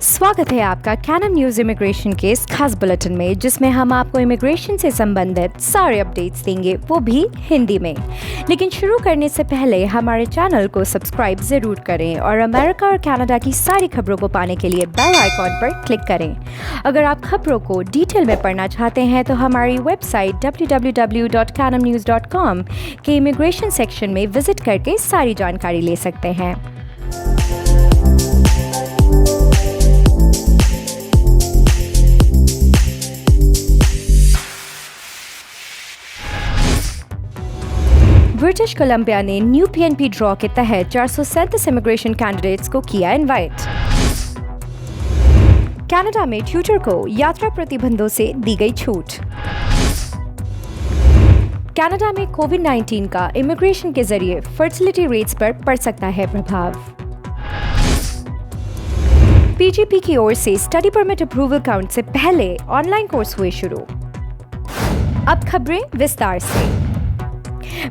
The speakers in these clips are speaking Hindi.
स्वागत है आपका कैनन न्यूज़ इमिग्रेशन के इस खास बुलेटिन में, जिसमें हम आपको इमिग्रेशन से संबंधित सारे अपडेट्स देंगे, वो भी हिंदी में। लेकिन शुरू करने से पहले हमारे चैनल को सब्सक्राइब ज़रूर करें और अमेरिका और कनाडा की सारी खबरों को पाने के लिए बेल आइकॉन पर क्लिक करें। अगर आप खबरों को डिटेल में पढ़ना चाहते हैं तो हमारी वेबसाइट www.canamnews.com के इमिग्रेशन सेक्शन में विजिट करके सारी जानकारी ले सकते हैं। ब्रिटिश कोलंबिया ने न्यू पीएनपी ड्रॉ के तहत 437 इमिग्रेशन कैंडिडेट्स को किया इनवाइट। कनाडा में ट्यूटर को यात्रा प्रतिबंधों से दी गई छूट। कनाडा में कोविड-19 का इमिग्रेशन के जरिए फर्टिलिटी रेट्स पर पड़ सकता है प्रभाव। पीजीपी की ओर से स्टडी परमिट अप्रूवल काउंट से पहले ऑनलाइन कोर्स हुए शुरू। अब खबरें विस्तार से।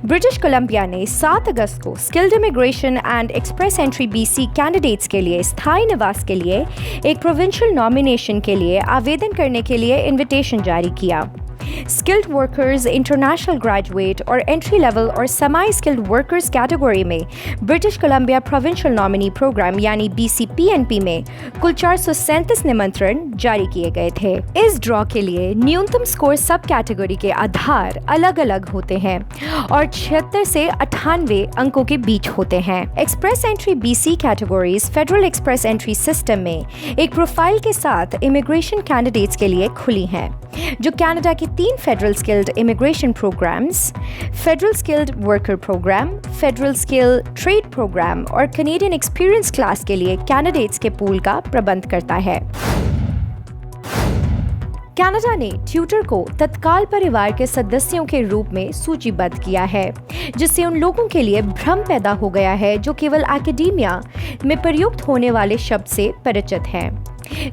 ब्रिटिश कोलंबिया ने 7 अगस्त को skilled immigration and express entry BC candidates के लिए स्थायी निवास के लिए एक प्रोविंशियल नॉमिनेशन के लिए आवेदन करने के लिए इनविटेशन जारी किया। स्किल्ड वर्कर्स, इंटरनेशनल ग्रेजुएट और एंट्री लेवल और सेमी स्किल्ड वर्कर्स कैटेगरी में British Columbia Provincial Nominee Program यानी BCPNP में कुल 437 निमंत्रण जारी किए गए थे। इस ड्रॉ के लिए न्यूनतम स्कोर सब कैटेगरी के आधार अलग अलग होते हैं और 76 से 98 अंकों के बीच होते हैं। Express entry BC categories federal express entry system में एक प्रोफाइल के साथ इमिग्रेशन कैंडिडेट्स के लिए खुली हैं, जो कनाडा के 3 federal skilled immigration programs, federal skilled worker program, federal skill trade program और कैनेडियन एक्सपीरियंस क्लास के लिए कैंडिडेट्स के पूल का प्रबंध करता है। कनाडा ने ट्यूटर को तत्काल परिवार के सदस्यों के रूप में सूचीबद्ध किया है, जिससे उन लोगों के लिए भ्रम पैदा हो गया है जो केवल एकेडेमिया में प्रयुक्त होने वाले शब्द से परिचित हैं।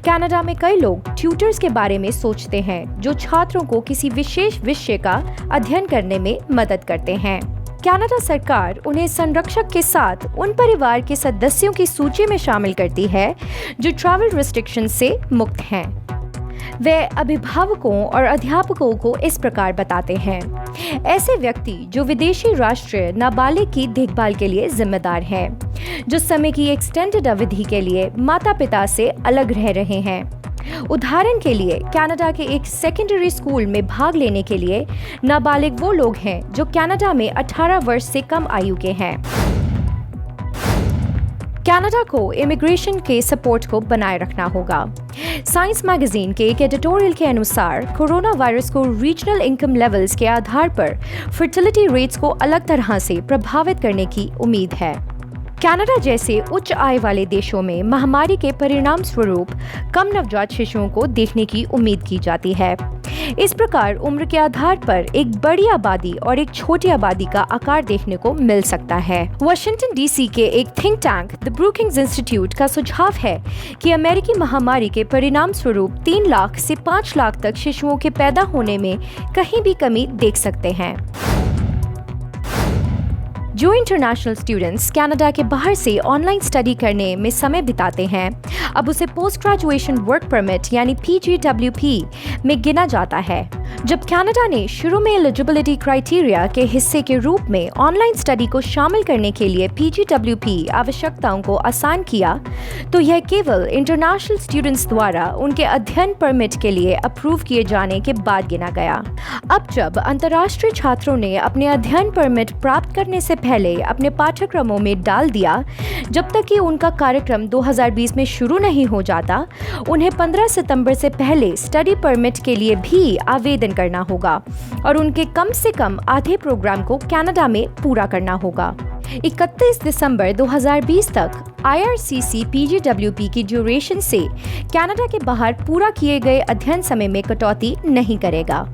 कनाडा में कई लोग ट्यूटर्स के बारे में सोचते हैं जो छात्रों को किसी विशेष विषय का अध्ययन करने में मदद करते हैं। कनाडा सरकार उन्हें संरक्षक के साथ उन परिवार के सदस्यों की सूची में शामिल करती है जो ट्रैवल रिस्ट्रिक्शन से मुक्त हैं। वे अभिभावकों और अध्यापकों को इस प्रकार बताते हैं, ऐसे व्यक्ति जो विदेशी राष्ट्रीय नाबालिग की देखभाल के लिए जिम्मेदार हैं, जो समय की एक्सटेंडेड अवधि के लिए माता पिता से अलग रह रहे हैं। उदाहरण के लिए कनाडा के एक सेकेंडरी स्कूल में भाग लेने के लिए नाबालिग वो लोग हैं जो कनाडा में 18 वर्ष से कम आयु के हैं। कनाडा को इमिग्रेशन के सपोर्ट को बनाए रखना होगा। साइंस मैगजीन के एक एडिटोरियल के अनुसार कोरोना वायरस को रीजनल इनकम लेवल्स के आधार पर फर्टिलिटी रेट्स को अलग तरह से प्रभावित करने की उम्मीद है। कनाडा जैसे उच्च आय वाले देशों में महामारी के परिणाम स्वरूप कम नवजात शिशुओं को देखने की उम्मीद की जाती है। इस प्रकार उम्र के आधार पर एक बड़ी आबादी और एक छोटी आबादी का आकार देखने को मिल सकता है। वाशिंगटन DC के एक think tank the Brookings institute का सुझाव है कि अमेरिकी महामारी के परिणाम स्वरूप 3 लाख से 5 लाख तक शिशुओं के पैदा होने में कहीं भी कमी देख सकते हैं। जो इंटरनेशनल स्टूडेंट्स कनाडा के बाहर से ऑनलाइन स्टडी करने में समय बिताते हैं, अब उसे पोस्ट ग्रेजुएशन वर्क परमिट यानी PGWP में गिना जाता है। जब कनाडा ने शुरू में एलिजिबिलिटी क्राइटेरिया के हिस्से के रूप में ऑनलाइन स्टडी को शामिल करने के लिए PGWP आवश्यकताओं को आसान किया, तो यह केवल इंटरनेशनल स्टूडेंट्स द्वारा उनके अध्ययन परमिट के लिए अप्रूव किए जाने के बाद गिना गया। अब जब अंतर्राष्ट्रीय छात्रों ने अपने अध्ययन परमिट प्राप्त करने से पहले अपने पाठ्यक्रमों में डाल दिया, जब तक कि उनका कार्यक्रम 2020 में शुरू नहीं हो जाता, उन्हें 15 सितंबर से पहले स्टडी परमिट के लिए भी आवेदन करना होगा और उनके कम से कम आधे प्रोग्राम को कनाडा में पूरा करना होगा। 31 दिसंबर 2020 तक IRCC PGWP की ड्यूरेशन से कनाडा के बाहर पूरा किए गए अध्ययन समय में कटौती नहीं करेगा।